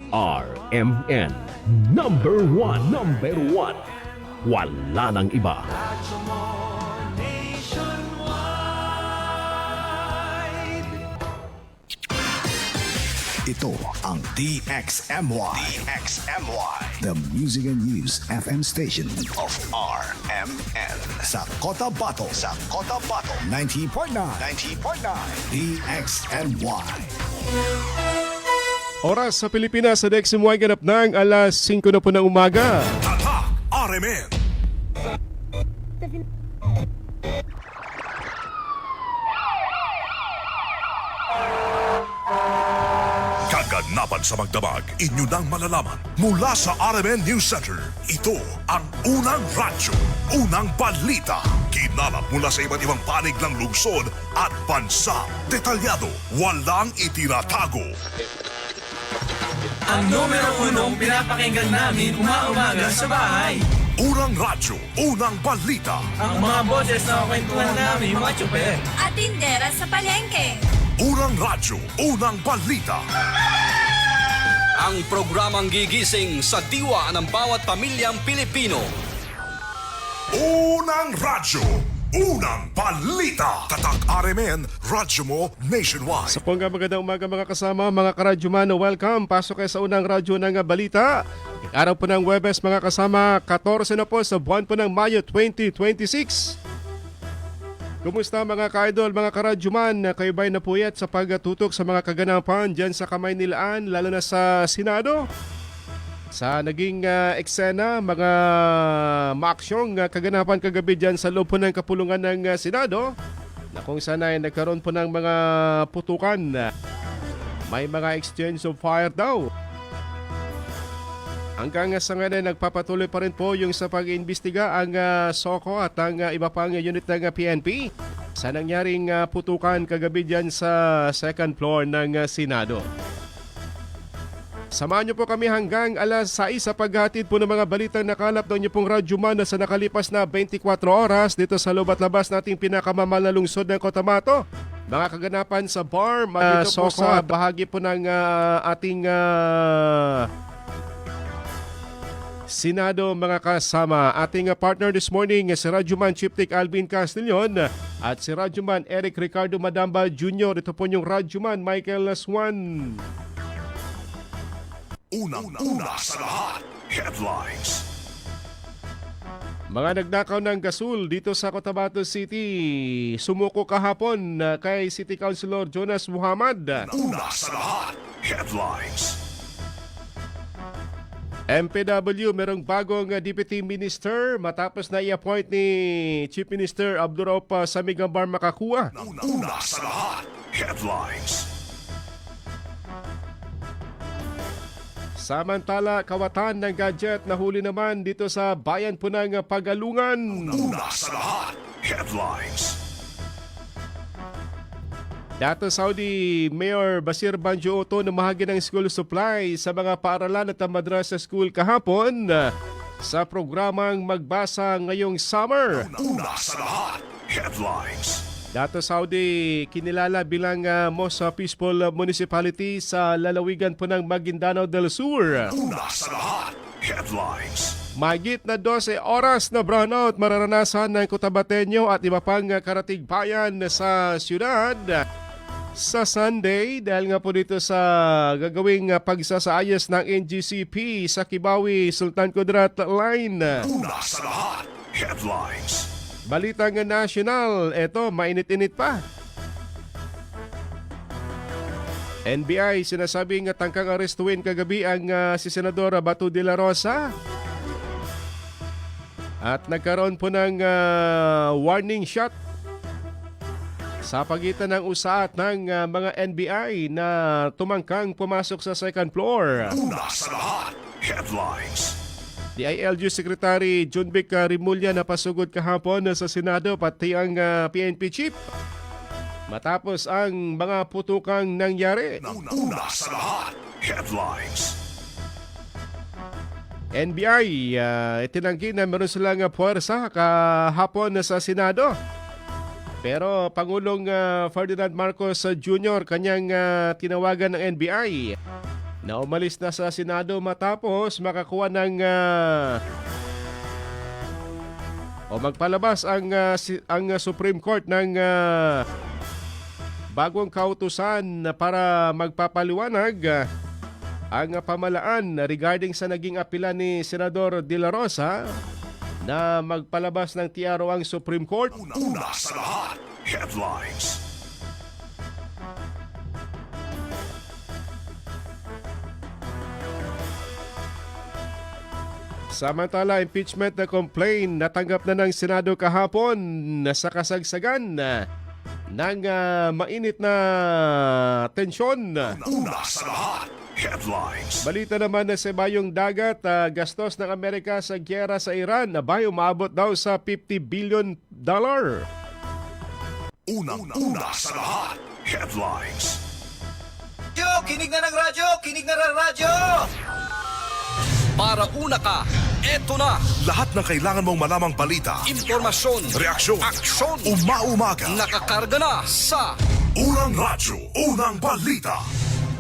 RMN number one. Wala nang iba. Ito ang DXMY. The Music and News FM station of RMN. Sa Cotabato. 90.9. DXMY. Oras sa Pilipinas sa DXMY ganap ng alas 5 na po ng umaga. Tatak RMN. Kaganapan sa magdamag, inyo nang malalaman mula sa RMN News Center. Ito ang unang radyo, unang balita. Kinalap mula sa iba't ibang panig ng lungsod at bansa. Detalyado, walang itinatago. Ang numero unong pinapakinggan namin umaumaga sa bahay. Unang radyo, unang balita. Ang mga boses na kwentuhan namin mga tsuper. At tindera sa palengke. Unang radyo, unang balita. Ang programang gigising sa diwa ng bawat pamilyang Pilipino. Unang radyo, unang balita. Tatak RMN, radyo mo nationwide. Sa pong magandang umaga mga kasama, mga karadyoman, welcome. Pasok kayo sa unang radyo ng balita. Araw po ng Huwebes mga kasama, 14 na po sa buwan po ng Mayo 2026. Kumusta mga ka-idol, mga karadyoman? Kayo ba'y napuyat sa pagtutok sa mga kaganapan dyan sa Kamaynilaan, lalo na sa Senado? Sa naging eksena, mga maaksyong kaganapan kagabi dyan sa loob po ng kapulungan ng Senado, na kung saan ay nagkaroon po ng mga putukan. May mga exchange of fire daw. Hanggang sa ngayon nagpapatuloy pa rin po yung sa pag-iimbestiga ang SOCO at ang iba pang unit ng PNP sa nangyaring putukan kagabi dyan sa second floor ng Senado. Samahan niyo po kami hanggang alas 6 sa paghatid po ng mga balitang nakalap ng niyo pong radyoman sa nakalipas na 24 oras dito sa loob at labas nating pinakamamahal na lungsod ng Cotabato. Mga kaganapan sa bar, dito po sa bahagi po ng ating Senado mga kasama. Ating partner this morning si Radyoman Chief Tech Alvin Castillon at si Radyoman Eric Ricardo Madamba Jr. Ito po yung Radyoman Michael Laswan. Unang-una sa lahat, headlines. Mga nagnakaw ng gasul dito sa Cotabato City. Sumuko kahapon kay City Councilor Jonas Muhammad. Una sa lahat, headlines. MPW, merong bagong Deputy Minister matapos na i-appoint ni Chief Minister Abdurrahman Samigambar Makakuha. Una sa lahat, headlines. Samantala, kawatan ng gadget na huli naman dito sa bayan po ng Pagalungan. Una sa lahat, headlines. Dato Saudi Mayor Basir Banjo Oto na mahagi ng school supply sa mga paaralan at madrasa school kahapon sa programang Magbasa ngayong summer. Una sa lahat, headlines. Dato Saudi kinilala bilang most peaceful municipality sa lalawigan po ng Maguindanao del Sur. Una sa lahat, headlines. Mahigit na 12 oras na brownout mararanasan ng Cotabateño at iba pang karatig bayan sa siyudad sa Sunday dahil nga po dito sa gagawing pagsasaayos ng NGCP sa Kibawi Sultan Kudarat Line. Una sa lahat, headlines. Balitang national, eto mainit-init pa. NBI sinasabing tangkang arestuin kagabi ang si Senador Bato de la Rosa. At nagkaroon po ng warning shot sa pagitan ng usaat ng mga NBI na tumangkang pumasok sa second floor. Una sa lahat, headlines. DILG Secretary Junvic Rimulya napasugod kahapon sa Senado pati ang PNP Chief matapos ang mga putukang nangyari. Una sa lahat, headlines. NBI itinanggi na meron silang puwersa kahapon sa Senado. Pero Pangulong Ferdinand Marcos Jr. kanyang tinawagan ng NBI na umalis na sa Senado matapos makakuha ng o magpalabas ang Supreme Court ng bagong kautusan para magpapaliwanag ang pamalaan regarding sa naging apela ni Senador De La Rosa na magpalabas ng TRO ang Supreme Court. Una sa lahat, headlines. Samantala, impeachment na complaint natanggap na ng Senado kahapon na sa kasagsagan ng mainit na tensyon. Una sa lahat, headlines. Balita naman na sa bayong dagat, gastos ng Amerika sa gyera sa Iran na umabot daw sa $50 billion. Una sa lahat, headlines. Kinig na ng radyo! Kinig na ng radyo! Para una ka, eto na. Lahat ng kailangan mong malamang balita, Impormasyon, reaksyon, aksyon, umaumaga. nakakarga na sa Unang radyo, unang balita.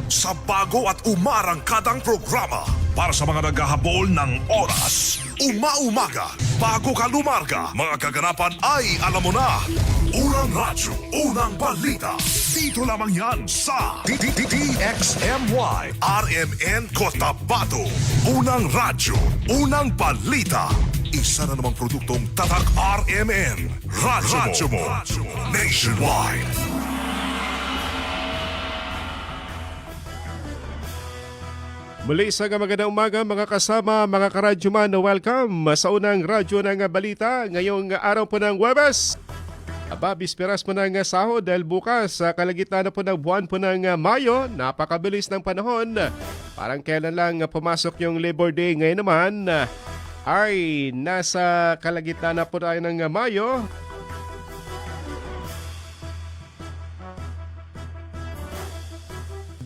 Sa bago at umarangkadang programa para sa mga naghahabol ng oras. Umaumaga, bago ka lumarga, mga kaganapan ay alam mo na. Unang radyo, unang balita. Dito lamang yan sa DXMY RMN Cotabato. Unang radyo, unang balita. Isa na namang produktong Tatak RMN. Radyo mo. Nationwide. Muli sa magandang umaga mga kasama, mga karadyo man, welcome sa unang radyo ng balita ngayong araw po ng Huwebes. Bisperas po ng sahod dahil bukas sa kalagitnaan na po ng buwan po ng Mayo, napakabilis ng panahon. Parang kailan lang pumasok yung Labor Day, ngayon naman ay nasa kalagitnaan na po tayo ng Mayo.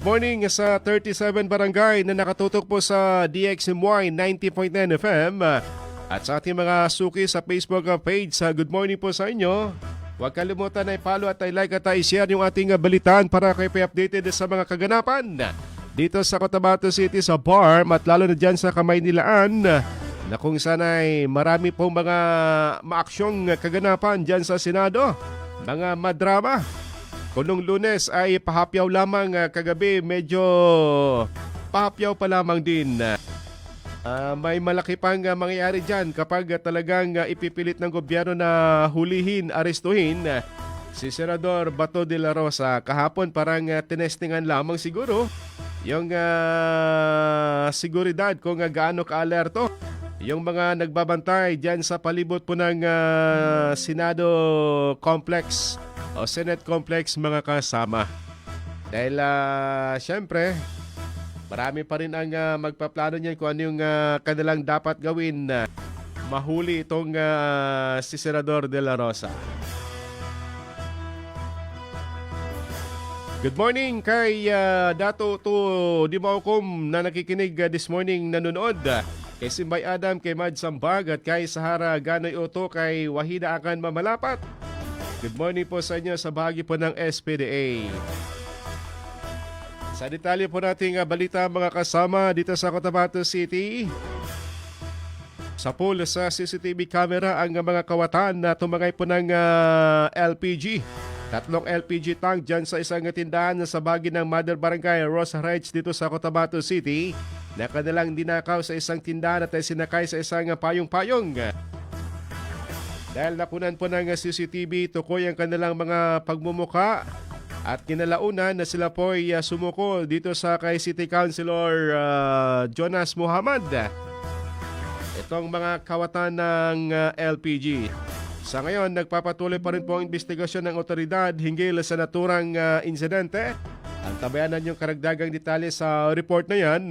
Morning sa 37 barangay na nakatutok po sa DXMY 90.9 FM at sa ating mga suki sa Facebook page. Good morning po sa inyo. Huwag kalimutan na i-follow at i-like at i-share yung ating balitaan para kayo updated sa mga kaganapan dito sa Cotabato City sa BARM at lalo na dyan sa Kamaynilaan na kung saan ay marami pong mga maaksyong kaganapan dyan sa Senado, mga madrama. Kung nung Lunes ay pahapyaw lamang, kagabi medyo pahapyaw pa lamang din. May malaki pang mangyayari dyan kapag talagang ipipilit ng gobyerno na hulihin, arestuhin si Senador Bato de la Rosa. Kahapon parang tinestingan lamang siguro yung seguridad kung gaano ka-alerto yung mga nagbabantay dyan sa palibot po ng Senado Complex o Senate Complex mga kasama. Dahil syempre, marami pa rin ang magpaplano niyan kung ano yung kanilang dapat gawin na mahuli itong si Senador De La Rosa. Good morning kay Dato to Dimaukom na nakikinig this morning, nanonood. Kay Simbay Adam, kay Mad Sambag at kay Sahara Ganoy Oto, kay Wahida Akan Mamalapat. Good morning po sa inyo sa bahagi po ng SPDA. Sa detalye po nating balita mga kasama dito sa Cotabato City. Sa pool sa CCTV camera ang mga kawatan na tumangay po ng LPG. 3 LPG tank dyan sa isang tindahan sa bahagi ng Mother Barangay Rosa Heights dito sa Cotabato City na kanilang dinakaw sa isang tindahan at ay sinakay sa isang payong-payong. Dahil nakunan po ng CCTV, tukoy ang kanilang mga pagmumuka at kinalaunan na sila po ay sumuko dito sa kay City Councilor Jonas Muhammad. Itong mga kawatan ng LPG. Sa ngayon, nagpapatuloy pa rin po ang investigasyon ng otoridad hinggil sa naturang insidente. Ang tabayanan yung karagdagang detalye sa report na yan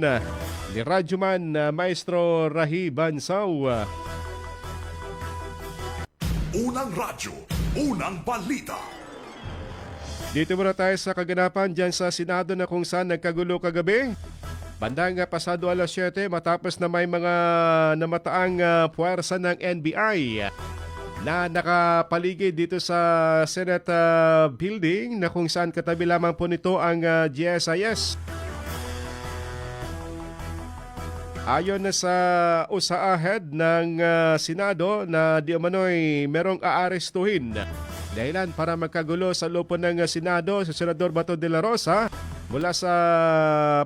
ni Radyoman Maestro Rahi Bansaw. Unang radyo, unang balita. Dito muna tayo sa kaganapan dyan sa Senado na kung saan nagkagulo kagabi. Bandang pasado alas 7 matapos na may mga namataang puwersa ng NBI na nakapaligid dito sa Senate building na kung saan katabi lamang po nito ang GSIS. Ayon na sa usaahead ng Senado na di umano'y merong aarestuhin. Dahilan para magkagulo sa loob po ng Senado si Senador Bato de la Rosa mula sa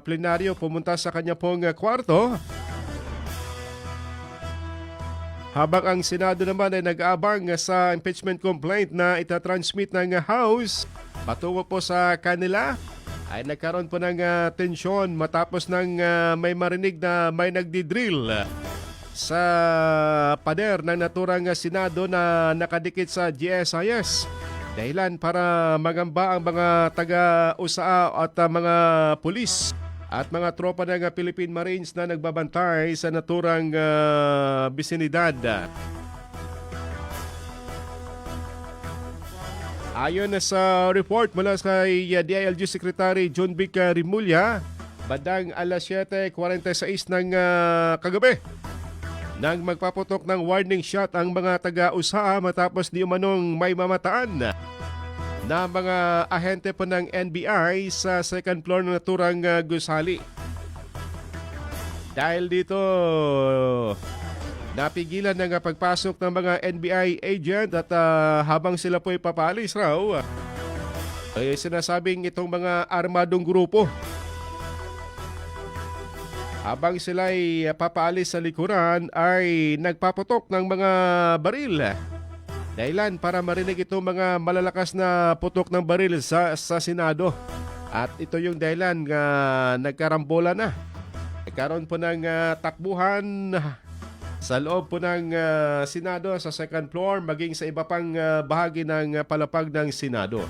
plenaryo pumunta sa kanya pong kwarto. Habang ang Senado naman ay nag-aabang sa impeachment complaint na itatransmit ng House patungo po sa kanila, ay nagkaroon po ng tensyon matapos ng may marinig na may nagdidrill sa pader ng naturang Senado na nakadikit sa GSIS. Dahilan para magamba ang mga taga-USAA at mga pulis at mga tropa ng Philippine Marines na nagbabantay sa naturang bisinidad. Ayon sa report mula kay DILG Secretary John Vic Rimulya, bandang alas 7:46 ng kagabi, nang magpaputok ng warning shot ang mga taga-USAA matapos di umanong may mamataan na mga ahente po ng NBI sa second floor ng naturang gusali. Dahil dito, napigilan ng pagpasok ng mga NBI agent at habang sila po ipapalis raw, ay sinasabing itong mga armadong grupo. Habang sila ay papaalis sa likuran ay nagpaputok ng mga baril. Dahilan para marinig itong mga malalakas na putok ng baril sa Senado. At ito yung dahilan na nagkarambola na. Nagkaroon po ng takbuhan sa loob po ng Senado sa second floor maging sa iba pang bahagi ng palapag ng Senado.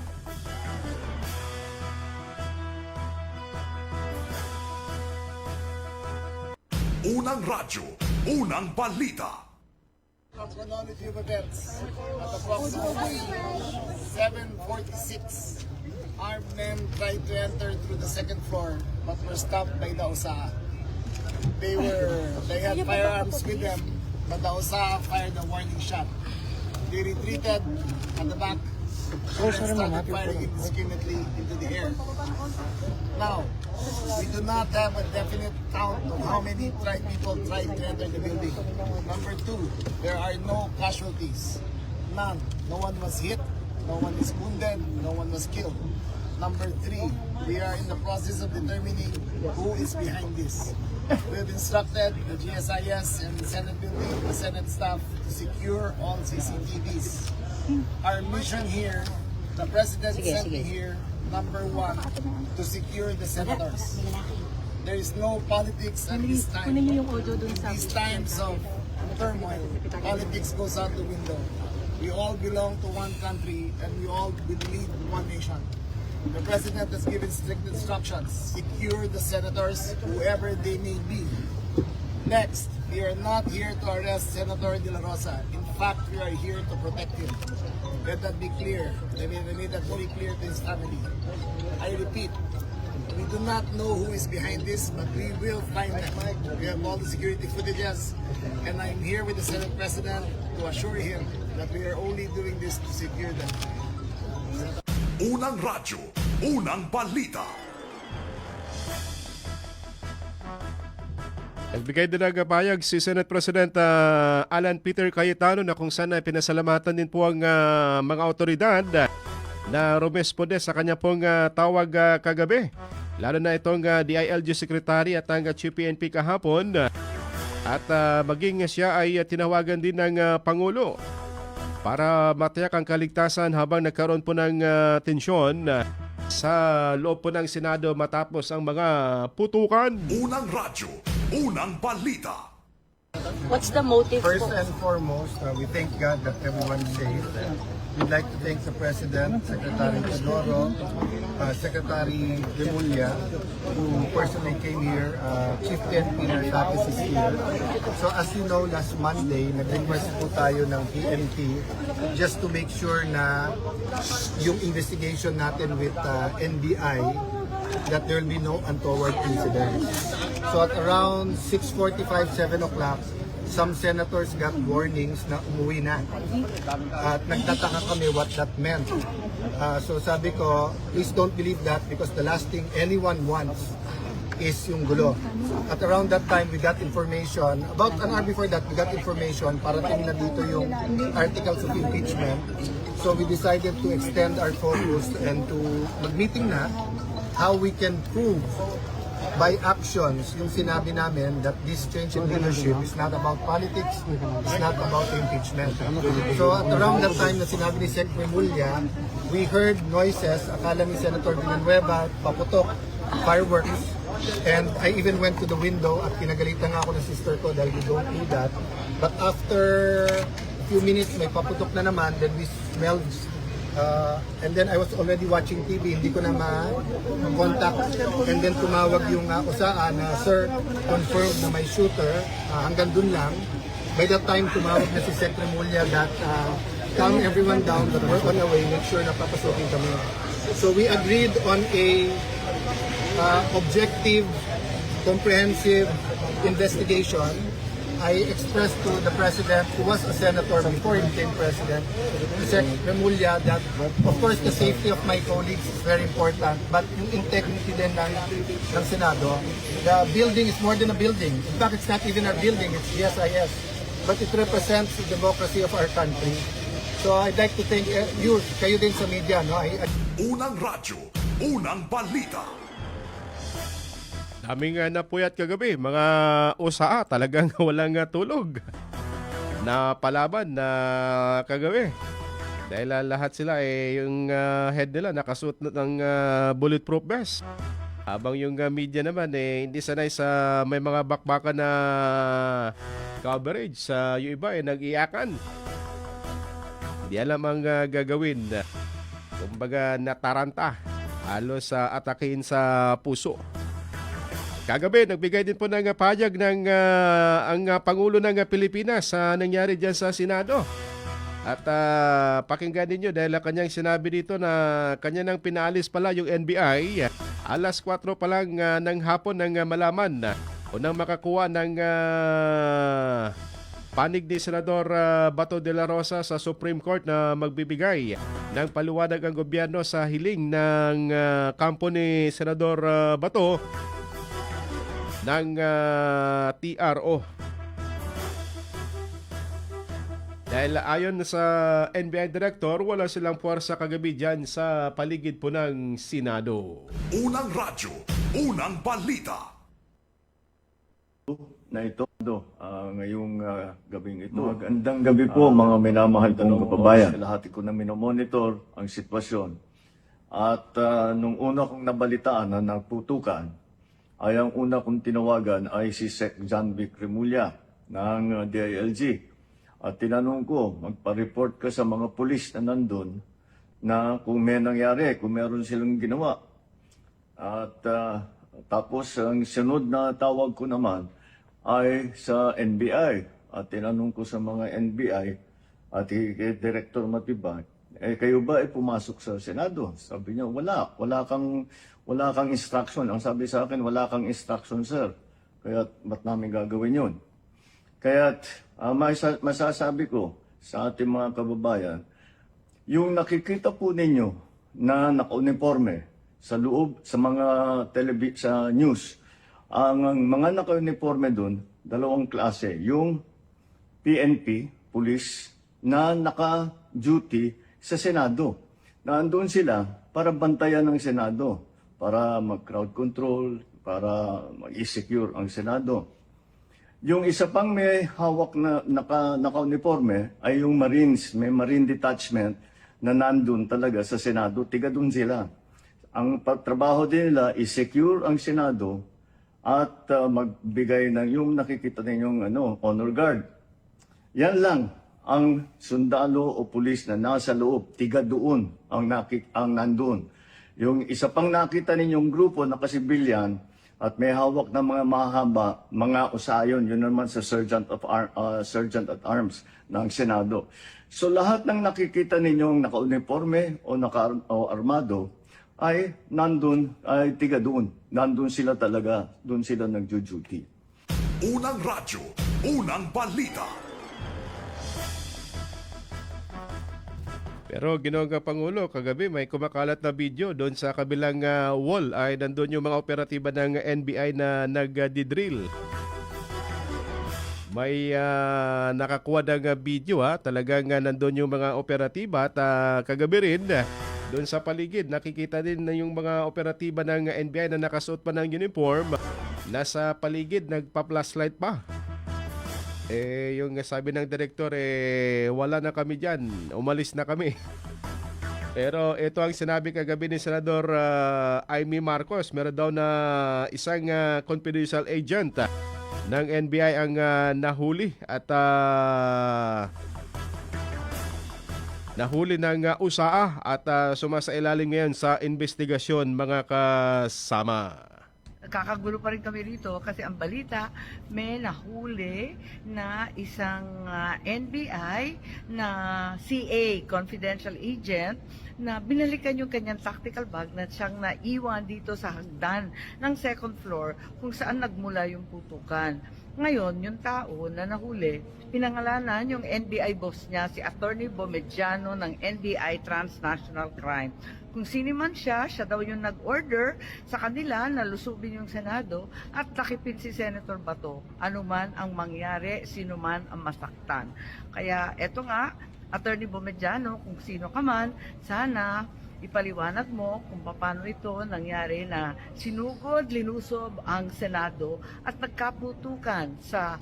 Unang radyo, unang balita. Chronology of events. At approximately 7:46, armed men tried to enter through the second floor but were stopped by the USAA. They had firearms with them, but the USAA fired a warning shot. They retreated at the back and started firing indiscriminately into the air. Now, we do not have a definite count of how many people tried to enter the building. Number two, there are no casualties. None. No one was hit, no one is wounded, no one was killed. Number three, we are in the process of determining who is behind this. We have instructed the GSIS and the Senate building, the Senate staff to secure all CCTVs. Our mission here, the President sent me here, number one, to secure the senators. There is no politics at this time. These times of turmoil, politics goes out the window. We all belong to one country and we all will lead one nation. The President has given strict instructions. Secure the senators, whoever they may be. Next, we are not here to arrest Senator De La Rosa. In fact, we are here to protect him. Let that be clear. Let me make that very clear to his family. I repeat, we do not know who is behind this, but we will find them. We have all the security footages, and I'm here with the Senate President to assure him that we are only doing this to secure them. Unang radyo, unang balita. Nagbigay din ng pahayag si Senate President Alan Peter Cayetano na kung saan ay pinasalamatan din po ang mga otoridad na rumesponde sa kanya pong tawag kagabi. Lalo na itong DILG Secretary at ang Chief PNP kahapon. At maging siya ay tinawagan din ng Pangulo para matiyak ang kaligtasan habang nagkaroon po ng tensyon sa loob po ng Senado matapos ang mga putukan. Unang radyo, unang balita. What's the motive? First and foremost, we thank God that everyone's safe. We'd like to thank the President, Secretary Teodoro, Secretary Rimulya, who personally came here. Chief PNP Nartatis is here. So as you know, last Monday, nag-request po tayo ng PNP just to make sure na yung investigation natin with NBI, that there will be no untoward incidents. So at around 6:45, 7 o'clock, some senators got warnings na umuwi na. At nagtataka kami what that meant. So sabi ko, please don't believe that because the last thing anyone wants is yung gulo. At around that time, we got information, about an hour before that, we got information, parating na dito yung articles of impeachment. So we decided to extend our focus and to mag-meeting na how we can prove by actions yung sinabi namin that this change in leadership is not about politics, it's not about impeachment. So at around that time na sinabi ni Sec. Remulla, we heard noises, akala ni Senator Villanueva, paputok, fireworks, and I even went to the window at pinagalitan nga ako ng sister ko dahil we don't do that. But after a few minutes, may paputok na naman, then we smelled and then I was already watching TV, hindi ko na ma-contact. And then tumawag yung usaan na, sir, confirm na may shooter, hanggang dun lang. By that time, tumawag na si Sec. Remulla that calm everyone down, that we're on our way, make sure na papasukin kami. So we agreed on a objective, comprehensive investigation. I expressed to the President, who was a senator before he became President, Sec. Remulla, that of course the safety of my colleagues is very important, but yung integrity din ng Senado. The building is more than a building. In fact, it's not even our building, it's GSIS. But it represents the democracy of our country. So I'd like to thank you, kayo din sa media. No? Unang radyo, unang balita. Daming napuyat kagabi, mga usaa talagang walang tulog na palaban na kagabi. Dahil lahat sila yung head nila nakasuot ng bulletproof vest. Habang yung media naman hindi sanay sa may mga bakbakan na coverage. Sa yung iba nag-iyakan. Hindi alam ang gagawin. Kumbaga nataranta. Halos atakin sa puso. Kagabi, nagbigay din po ng pahayag ng ang Pangulo ng Pilipinas sa nangyari dyan sa Senado. At pakinggan ninyo dahil kanyang sinabi dito na kanya nang pinaalis pala yung NBI. Alas 4 pa lang ng hapon nang malaman o nang makakuha ng panig ni Senador Bato de la Rosa sa Supreme Court na magbibigay ng paliwanag ang gobyerno sa hiling ng kampo ni Senador Bato ng TRO. Dahil ayon sa NBI Director, wala silang puwersa kagabi dyan sa paligid po ng Senado. Unang radyo, unang balita. Na ito, ngayong gabing ito. Magandang gabi po mga minamahal kong kababayan. Lahat ko na minomonitor ang sitwasyon. At nung una kong nabalitaan na nagputukan, ay ang una kong tinawagan ay si Sec. John Vic Remulla ng DILG. At tinanong ko, magpa-report ka sa mga pulis na nandun na kung may nangyari, kung meron silang ginawa. At tapos ang sunod na tawag ko naman ay sa NBI. At tinanong ko sa mga NBI at kay Director Matibag, kayo ba ay pumasok sa Senado? Sabi niya, wala kang instruction. Ang sabi sa akin, wala kang instruction, sir. Kaya ba't namin gagawin yun? Kaya masasabi ko sa ating mga kababayan, yung nakikita po ninyo na naka-uniforme sa loob, sa mga sa news, ang mga naka-uniforme doon, dalawang klase. Yung PNP, police, na naka-duty sa Senado. Naandun sila para bantayan ng Senado, para mag-crowd control, para mag-secure ang Senado. Yung isa pang may hawak na naka-uniforme ay yung Marines, may Marine Detachment na nandun talaga sa Senado, tiga dun sila. Ang trabaho din nila is secure ang Senado at magbigay ng yung nakikita ninyong honor guard. Yan lang ang sundalo o pulis na nasa loob, tiga doon ang nandun. Yung isa pang nakita ninyong grupo na kasibilyan at may hawak na mga mahaba, mga usayon, yun naman sa Sergeant at Arms ng Senado. So lahat ng nakikita ninyong naka-uniforme o naka-armado ay nandun, ay tiga doon. Nandun sila talaga, doon sila nagjo-duty. Unang radyo, unang balita. Pero Ginoong Pangulo, kagabi may kumakalat na video doon sa kabilang wall ay nandun yung mga operatiba ng NBI na nag-drill. May nakakuha ng video talagang nandun yung mga operatiba at kagabi rin doon sa paligid nakikita din na yung mga operatiba ng NBI na nakasuot pa ng uniform nasa paligid nagpa-flashlight pa. Yung sabi ng direktor, wala na kami dyan, umalis na kami. Pero ito ang sinabi kagabi ni Senador Amy Marcos, meron daw na isang confidential agent ng NBI ang nahuli at nahuli ng USAA at sumasailalim ngayon sa investigasyon mga kasama. Kakagulo pa rin kami rito kasi ang balita may nahuli na isang NBI na CA, confidential agent, na binalikan yung kanyang tactical bag na siyang naiwan dito sa hagdan ng second floor kung saan nagmula yung putukan. Ngayon, yung tao na nahuli, pinangalanan yung NBI boss niya, si Attorney Bomediano ng NBI Transnational Crime. Kung sino man siya daw yung nag-order sa kanila na lusubin yung Senado at takipin si Senator Bato. Ano man ang mangyari, sino man ang masaktan. Kaya eto nga, Attorney Bomediano, kung sino ka man, sana ipaliwanag mo kung paano ito nangyari na sinugod, linusob ang Senado at nagkaputukan sa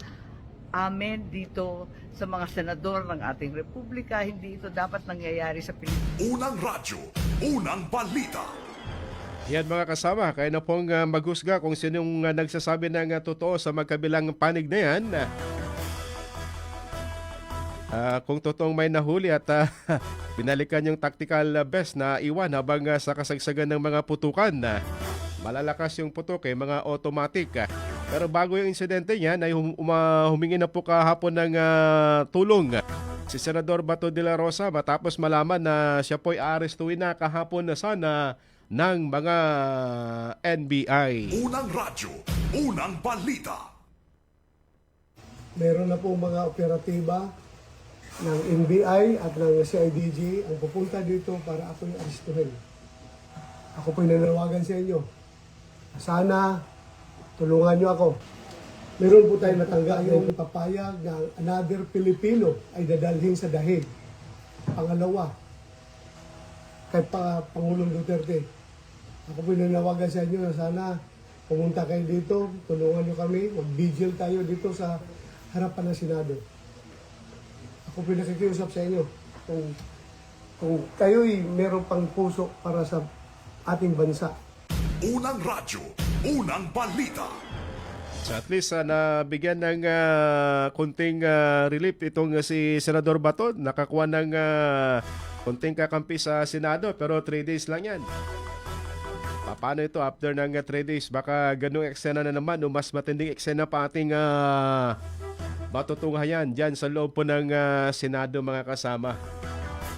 amin dito sa mga senador ng ating republika. Hindi ito dapat nangyayari sa Pilipinas. Unang radyo, unang balita. Yan mga kasama, kaya na pong maghusga kung sinong nagsasabi ng totoo sa magkabilang panig na yan. Kung totoong may nahuli at binalikan yung tactical vest na iwan habang sa kasagsagan ng mga putukan. Malalakas yung putok mga automatic. Pero bago yung insidente niya, ay humingi na po kahapon ng tulong si Senador Bato de la Rosa matapos malaman na siya po'y aarestuin na kahapon na sana ng mga NBI. Unang radyo, unang balita. Meron na po mga operatiba ng NBI at ng CIDG ang pupunta dito para ako yung aristuhin. Ako po nananawagan sa inyo. Sana tulungan nyo ako. Meron po tayong natanggap yung papayag na another Pilipino ay dadalhin sa dahig. Pangalawa, kay Pangulong Duterte. Ako po nananawagan sa inyo na sana pumunta kayo dito, tulungan nyo kami, mag-vigil tayo dito sa harapan ng Senado. Ako pinakikiusap sa inyo kung kayo'y meron pang puso para sa ating bansa. Unang radyo, unang balita. So at least nabigyan ng konting relief itong si Senador Bato. Nakakuha ng konting kakampi sa Senado pero 3 days lang yan. Paano ito after ng 3 days? Baka ganung eksena na naman o mas matinding eksena pa ating matutunghayan dyan sa loob po ng Senado mga kasama.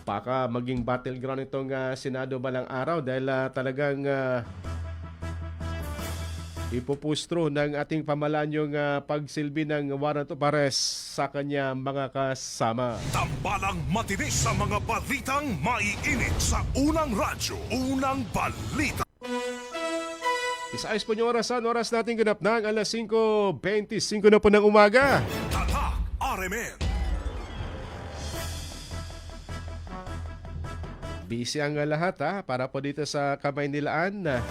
Baka maging battleground itong Senado balang araw dahil talagang ipupustro ng ating pamahalaan yung pagsilbi ng warrant of arrest sa kanya mga kasama. Tambalang matinis sa mga balitang maiinit sa unang radyo, unang balita. Isaayos po yung oras natin ganap ng alas 5:25 na po ng umaga. Tatak RMN. Busy ang lahat para po dito sa Kamaynilaan.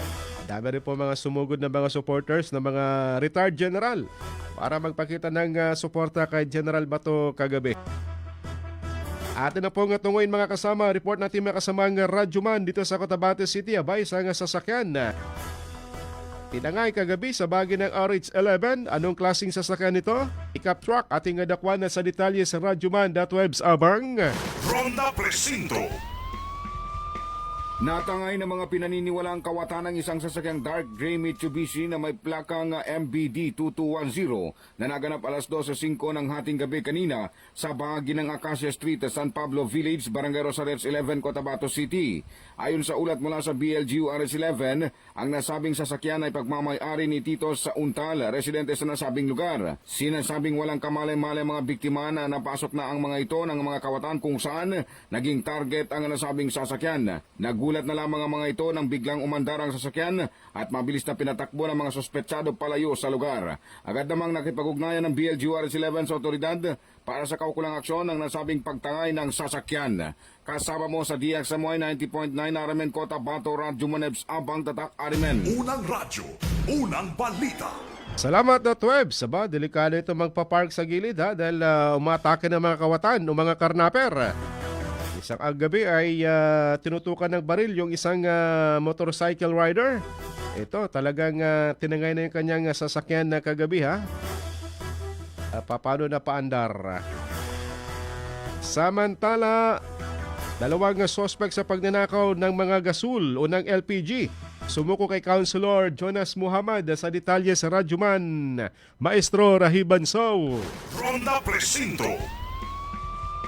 Dami rin po mga sumugod na mga supporters ng mga retired general para magpakita ng suporta kay General Bato kagabi. Atin na pong tunguin mga kasama, report natin mga kasamang radyoman dito sa Cotabato City, abay sa sasakyan. Tinangay kagabi sa bagi ng RH11. Anong klaseng sasakyan nito? Pickup truck. Ating adakwan na sa detalye sa radyoman.webs abang. Ronda Presinto. Natangay ng mga pinaniniwalaang kawatan ng isang sasakyang dark gray Mitsubishi na may plakang MBD 2210 na naganap alas 12:05 ng hating gabi kanina sa bahagi ng Acacia Street, San Pablo Village, Barangay Rosarez 11, Cotabato City. Ayon sa ulat mula sa BLGU RS11, ang nasabing sasakyan ay pagmamay-ari ni Tito sa Untal, residente sa nasabing lugar. Sinasabing walang kamalay-malay mga biktima na napasok na ang mga ito ng mga kawatan kung saan naging target ang nasabing sasakyan. Nagulat na lamang ang mga ito nang biglang umandar ang sasakyan at mabilis na pinatakbo ng mga sospetsado palayo sa lugar. Agad namang nakipag-ugnayan ng BLGU RS11 sa otoridad para sa kaukulang aksyon ng nasabing pagtangay ng sasakyan. Kasama mo sa DXMY 90.9 Aramen Cotabato, Radyo Manebs Abang Tatak Arimen. Unang radyo, unang balita. Salamat na Tweb. Saba, delikado ito magpapark sa gilid dahil umatake ng mga kawatan o mga karnaper. Isang gabi ay tinutukan ng baril yung isang motorcycle rider. Ito, talagang tinangay na yung kanyang sasakyan na kagabi paano na paandar. Samantala, dalawang suspect sa pagnanakaw ng mga gasul o ng LPG. Sumuko kay Councilor Jonas Muhammad sa detalye sa Radyoman, Maestro Rahiban Sow. From the Presinto.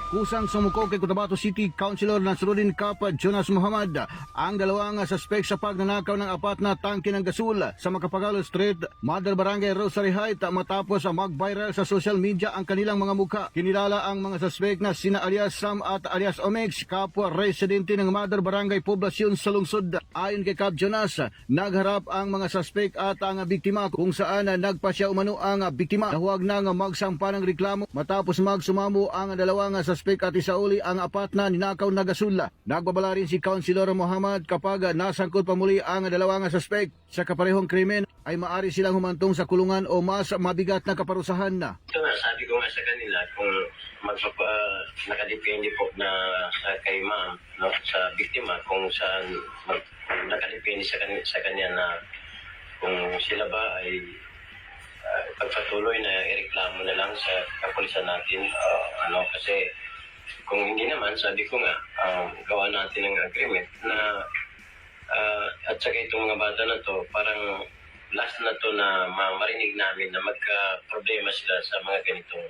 Kusang sumuko kay Cotabato City Councilor Nasruddin Kapa Jonas Muhammad ang dalawang suspect sa pagnanakaw ng apat na tangke ng gasul sa Macapagalo Street, Mother Barangay Rosary Height matapos mag-viral sa social media ang kanilang mga mukha. Kinilala ang mga suspect na sina alias Sam at alias Omex, kapwa residente ng Mother Barangay Poblasyon sa lungsod. Ayon kay Cap Jonas, nagharap ang mga suspect at ang biktima kung saan nagpasya umano ang biktima na huwag nang magsampa ng reklamo matapos magsumamo ang dalawang suspect at isauli ang apat na ninakaw na gasula. Nagbabala rin si Councilor Muhammad kapag nasangkot pa muli ang dalawang suspect sa kaparehong krimen ay maari silang humantong sa kulungan o mas mabigat na kaparusahan na. Ito nga, sabi ko nga sa kanila kung nakadepende po na kay ma'am, no, sa biktima kung saan nakadepende sa kanya na kung sila ba ay pagpatuloy na ireklamo na lang sa kapulisan natin, kasi kung hindi naman, sabi ko nga, gawa natin ng agreement na at saka itong mga bata na to, parang last na to na marinig namin na magka-problema sila sa mga ganitong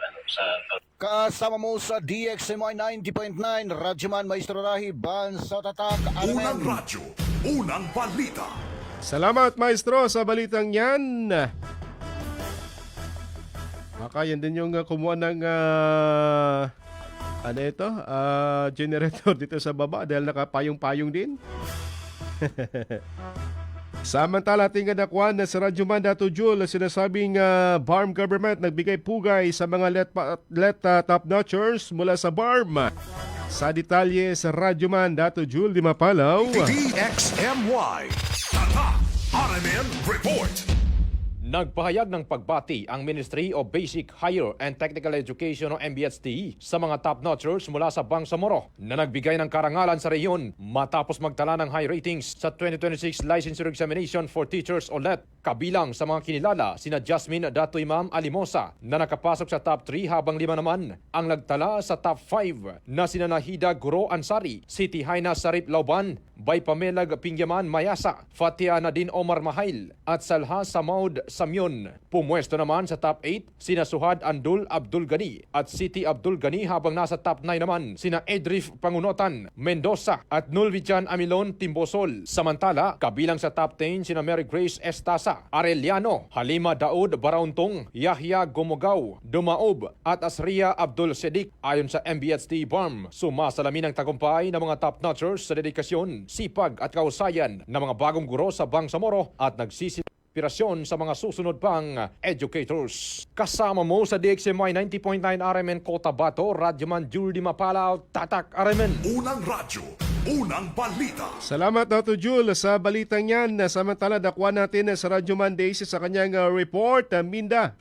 Kasama mo sa DXMY 90.9 Radyoman Maestro Rahiban sa Tatak Arimen. Unang radyo, unang balita. Salamat Maestro sa balitang yan. Baka yan din yung kumuha ng generator dito sa baba dahil nakapayong-payong din. Samantala, ating kanakuan na sa Radyoman Dato Jul, sinasabing BARM government nagbigay pugay sa mga top-notchers mula sa BARM. Sa detalye sa Radyoman Dato Jul di Mapalaw. DXMY Tatak Arimen Report. Nagpahayag ng pagbati ang Ministry of Basic, Higher and Technical Education o MBHT sa mga top-notchers mula sa Bangsamoro na nagbigay ng karangalan sa rehiyon matapos magtala ng high ratings sa 2026 Licensure Examination for Teachers o LET. Kabilang sa mga kinilala sina Jasmine Datoy Ma'am Alimosa na nakapasok sa top 3 habang 5 naman ang nagtala sa top 5 na sina Nahida Guro Ansari, Siti Haina Sarip Lauban, Bay Pamelag Pingyaman Mayasa, Fatia Nadine Omar Mahail at Salha Samaud Samyon. Pumwesto naman sa top 8 sina Suhad Andul Abdul Gani at Siti Abdul Gani habang nasa top 9 naman sina Edrif Pangunotan Mendoza at Nulvijan Amilon Timbosol. Samantala, kabilang sa top 10 sina Mary Grace Estasa, Arellano, Halima Daud Barauntong, Yahya Gomogaw, Dumaob at Asria Abdul Sedik. Ayon sa MBHT BARM, sumasalamin ang tagumpay ng mga top-notchers sa dedikasyon, sipag at kausayan ng mga bagong guro sa Bangsamoro at inspirasyon sa mga susunod pang educators. Kasama mo sa DXMY 90.9 Arimen Cotabato, Radyoman Julie Mapalaw, Tatak Arimen. Unang radyo, unang balita. Salamat Dr. Jul sa balitang yan. Samantala, dakwa natin sa Radyoman Daisy sa kanyang report. Minda,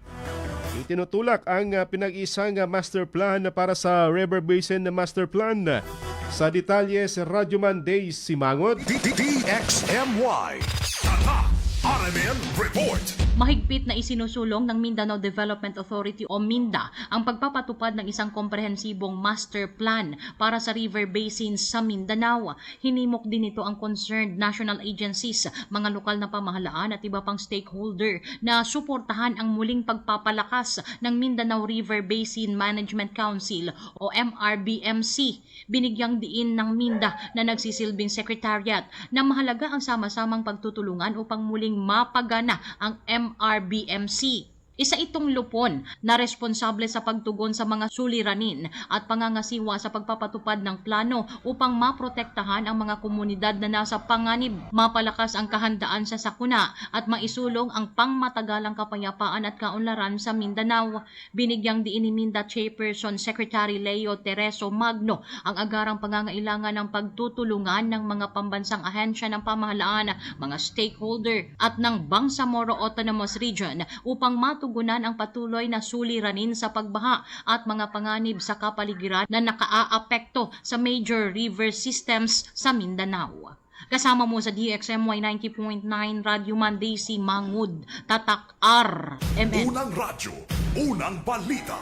itinutulak ang pinag-isang master plan para sa River Basin Master Plan. Sa detalye sa Radyoman Daisy Simangot. DXMY Tatak Arimen Report. Mahigpit na isinusulong ng Mindanao Development Authority o MINDA ang pagpapatupad ng isang komprehensibong master plan para sa river basins sa Mindanao. Hinimok din ito ang concerned national agencies, mga lokal na pamahalaan at iba pang stakeholder na suportahan ang muling pagpapalakas ng Mindanao River Basin Management Council o MRBMC. Binigyang diin ng MINDA na nagsisilbing secretariat na mahalaga ang sama-samang pagtutulungan upang muling mapagana ang MRBMC. Isa itong lupon na responsable sa pagtugon sa mga suliranin at pangangasiwa sa pagpapatupad ng plano upang maprotektahan ang mga komunidad na nasa panganib, mapalakas ang kahandaan sa sakuna at maisulong ang pangmatagalang kapayapaan at kaunlaran sa Mindanao. Binigyang diin ni MINDA Chairperson Secretary Leo Tereso Magno ang agarang pangangailangan ng pagtutulungan ng mga pambansang ahensya ng pamahalaan, mga stakeholder at ng Bangsamoro Autonomous Region upang matugunan ang patuloy na suliranin sa pagbaha at mga panganib sa kapaligiran na nakaaapekto sa major river systems sa Mindanao. Kasama mo sa DXMY 90.9 Radio Monday si Mangud, Tatak RMN. Unang radyo, unang balita.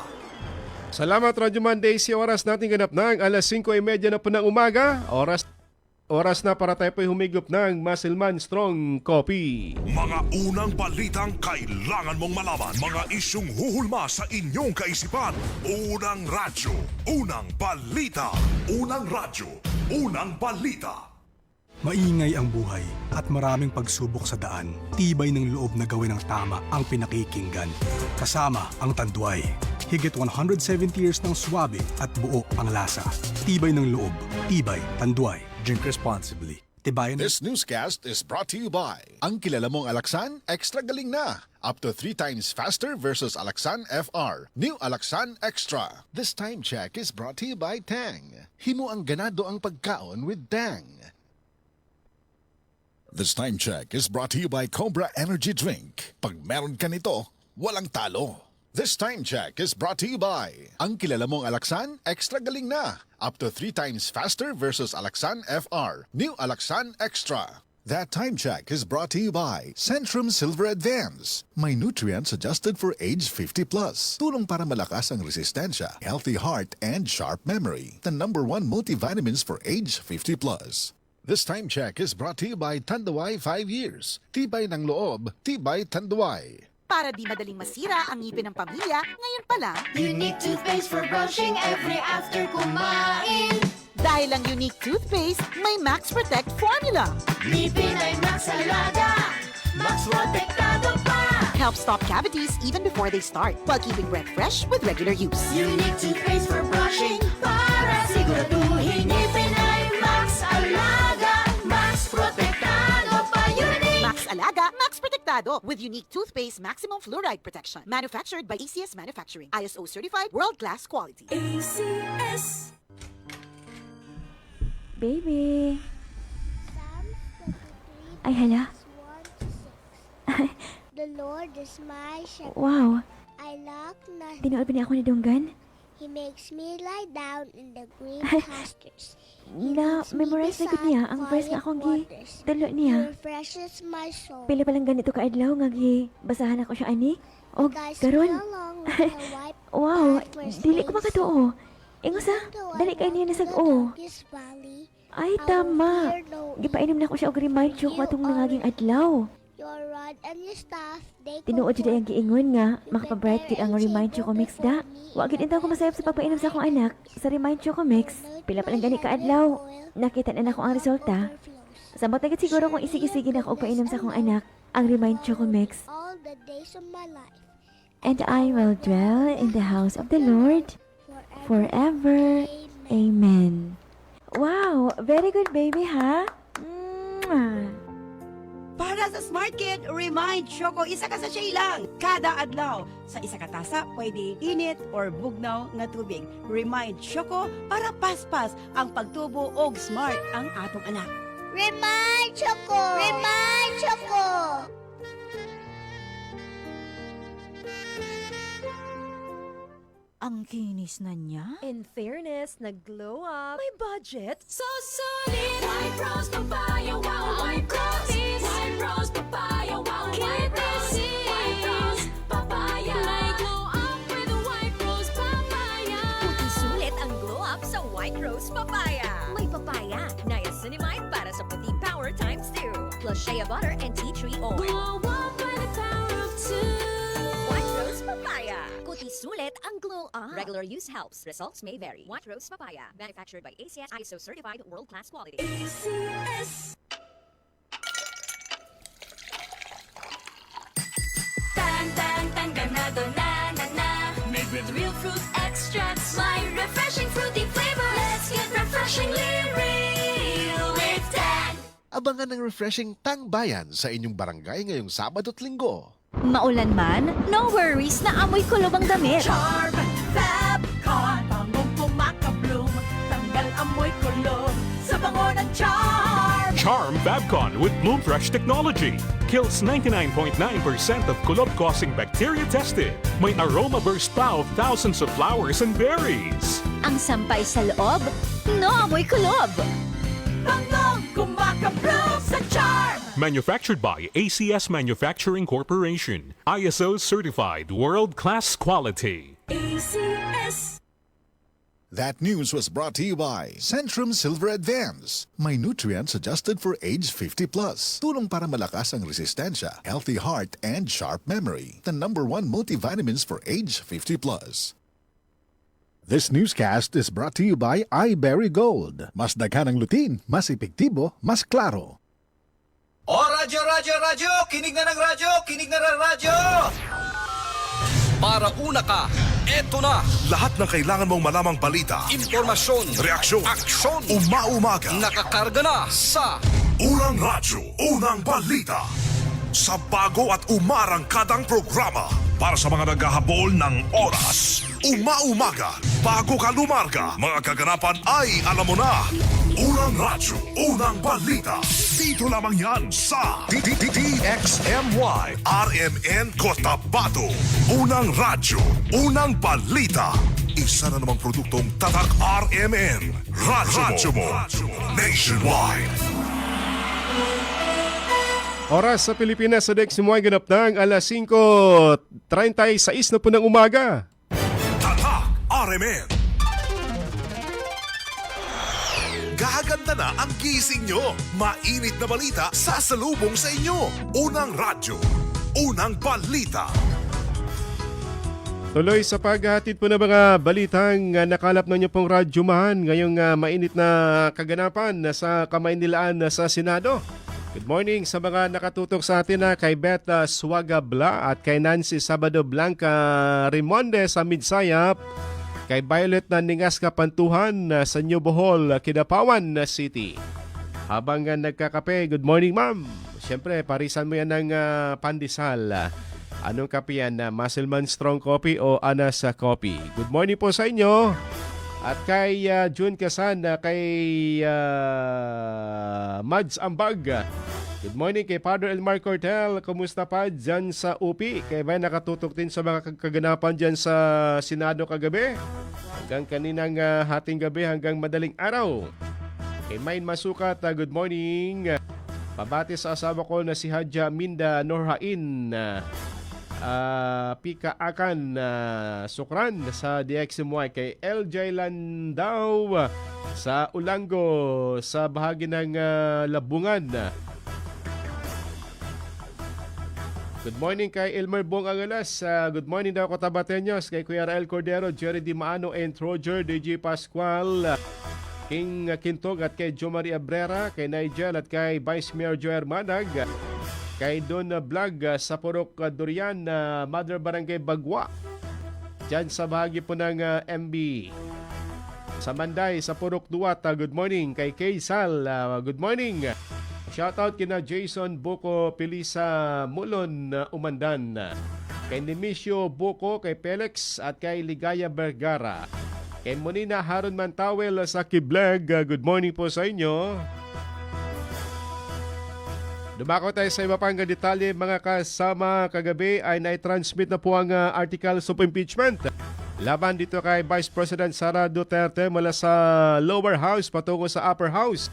Salamat Radyo Monday. Si oras natin ganap ng alas 5:30 na po ng umaga. Oras na para tayo po'y humigop ng Muscleman Strong Coffee. Mga unang balitang kailangan mong malaman. Mga isyung huhulma sa inyong kaisipan. Unang radyo, unang balita. Unang radyo, unang balita. Maingay ang buhay at maraming pagsubok sa daan. Tibay ng loob na gawin ang tama ang pinakikinggan. Kasama ang Tanduay. Higit 170 years ng swabe at buo ang lasa. Tibay ng loob. Tibay Tanduay. Drink responsibly. Tibayan. This newscast is brought to you by ang kilala mong Alaxan, extra galing na. Up to 3 times faster versus Alaxan FR. New Alaxan Extra. This time check is brought to you by Tang. Himo ang ganado ang pagkaon with Tang. This time check is brought to you by Cobra Energy Drink. Pag meron ka nito, walang talo. This time check is brought to you by ang kilala mong Alaxan, extra galing na. Up to 3 times faster versus Alaxan FR. New Alaxan Extra. That time check is brought to you by Centrum Silver Advance. May nutrients adjusted for age 50 plus. Tulong para malakas ang resistensya, healthy heart, and sharp memory. The #1 multivitamins for age 50 plus. This time check is brought to you by Tanduay 5 years. Tibay ng loob, tibay Tanduay. Para di madaling masira ang ngipin ng pamilya, ngayon pa lang, Unique toothpaste for brushing every after kumain. dahil ang Unique toothpaste may Max Protect formula. Ngipin ay Max Alaga, Max Protektado pa. Helps stop cavities even before they start, while keeping breath fresh with regular use. Unique toothpaste for brushing para siguraduhin ngipin ay Max Alaga, Max Protektado pa. Unique Max Alaga, Max Protectado with Unique toothpaste maximum fluoride protection. Manufactured by ACS Manufacturing. ISO certified, world-class quality. ACS. Baby. Ay, hala. The Lord is my shepherd. Wow. I lack nothing. Tinuod pa niya ako ni Dunggan. He makes me lie down in the green Ay. pastures. Na-memorize na gud niya ang verse nga akong dalo He niya. refreshes my soul. Pila pa lang ganito kaadlaw nga basahan ako siya ani. O Guys, karon. along with a white Wow, path where dili ko snakes makatuo. Ingo sa, dali kay niya nasag-o. This valley, Ay, tama. Gipainom na ko siya og remind siya ko atong nangaging adlaw. your rod and your staff, they Tinuod jud ang comfort me. giingon nga makapabright kit ang remind choco mix da. Wa gid intaw ko masayop sa pagpainom sa akong anak sa remind choco mix. Pila pa lang gani ka adlaw. Nakita na nako ang resulta. Samot na gid siguro kung isig-isigi na ako og painom sa akong anak ang remind choco mix. All the days of my life, And I will dwell in the house of the Lord forever. Amen. Wow, very good baby ha. Mwah. Para sa Smart Kid, remind Choco, isa ka sa lang. Kada adlaw. Sa isa ka tasa, pwede init or bugnaw nga tubig. Remind Choco para paspas ang pagtubo og smart ang atong anak. Remind Choco! Remind Choco! Ang kinis na niya. In fairness, nag-glow up. May budget. So solid, White Rose Papaya, wow, White Rose, White Rose Papaya, wow, White Rose, Papaya! May papaya, niacinamide para sa protein power times 2, plus shea butter and tea tree oil. For the power of 2. White Rose Papaya. Kuti sulit ang glow up. Regular use helps. Results may vary. White Rose Papaya. Manufactured by ACS ISO certified world-class quality. ACS. Tan ganado na na na. Made with real fruit extracts. My refreshing fruity flavor. Let's get refreshingly real with Tan. Abangan ng refreshing Tang Bayan sa inyong barangay ngayong Sabado at Linggo. Maulan man, no worries na amoy kulob ang damit. Charm Fabcon. Bangong kumakabloom. Tanggal amoy kulob. Sa bango ng Charm. Charm Fabcon with Bloom Fresh technology. Kills 99.9% of kulob-causing bacteria tested. May aroma burst pa of thousands of flowers and berries. Ang sampay sa loob, no amoy kulob. Bangong kumakabloom sa Charm. Manufactured by ACS Manufacturing Corporation. ISO certified world-class quality. ACS. That news was brought to you by Centrum Silver Advance. May nutrients adjusted for age 50 plus. Tulong para malakas ang resistensya, healthy heart, and sharp memory. The #1 multivitamins for age 50 plus. This newscast is brought to you by iBerry Gold. Mas daghan ang lutin, mas epektibo, mas klaro. O radyo, kinig na ng radyo, kinig na ng radyo! Para una ka, eto na. Lahat ng kailangan mong malamang balita, Impormasyon, reaksyon, aksyon, umaumaga. nakakarga na sa Unang radyo, unang balita. Sa bago at umarangkadang programa para sa mga naghahabol ng oras. Umaumaga, bago ka lumarga, mga kaganapan ay alam mo na. Unang radyo, unang balita. Dito lamang yan sa DXMY RMN Cotabato. Unang radyo, unang balita. Isa na namang produktong Tatak RMN. Radyo mo. Nationwide. Oras sa Pilipinas sa Deximoy ganap ng alas 5:36 na po ng umaga. Tatak RMN. Gaganda na ang gising nyo. Mainit na balita sasalubong sa inyo. Unang radyo, unang balita. Tuloy sa paghahatid po ng mga balitang nakalap na niyo pong radyomahan ngayong mainit na kaganapan sa Kamaynilaan sa Senado. Good morning sa mga nakatutok sa atin kay Beth Suagabla at kay Nancy Sabado Blanca Rimonde sa Midsayap, kay Violet na Ningas Kapantuhan sa New Bohol, Kidapawan City. Habang nagkakape, good morning ma'am. Siyempre, parisan mo yan ng pandesal. Anong kape yan? Musselman Strong Coffee o Anas Coffee? Good morning po sa inyo. At kay June Casan, kay Mads Ambag. Good morning kay Father Elmar Cortel. Kumusta pa dyan sa UP? Kaya ba nakatutok din sa mga kaganapan dyan sa Senado kagabi? Hanggang kaninang hating gabi hanggang madaling araw. Kay Main Masukat, good morning. Pabati sa asawa ko na si Hadja Minda Norhain. Pika Akan Sukran sa DXMY, kay LJ Landau sa Ulango sa bahagi ng Labungan. Good morning kay Elmer Bong Angalas. Good morning daw Cotabateños, kay Kuya Rael Cordero, Jerry Di Maano and Roger DJ Pascual, King Quintog at kay Jo Maria Abrera, kay Nigel at kay Vice Mayor Joe Hermanag, kay Don Vlog sa Purok Durian, Mother Barangay Bagwa dyan sa bahagi po ng MB. Sa Manday, sa Purok Duat, good morning kay Kay Sal, good morning. Shoutout kina Jason Buko Pilisa Mulon, Umandan, kay Nemisio Buko, kay Felix at kay Ligaya Vergara, kay Monina Haron Mantawel sa Kiblag, good morning po sa inyo. Dumako tayo sa iba pang detalye mga kasama. Kagabi ay nai-transmit na po ang articles of impeachment laban dito kay Vice President Sara Duterte mula sa lower house patungo sa upper house,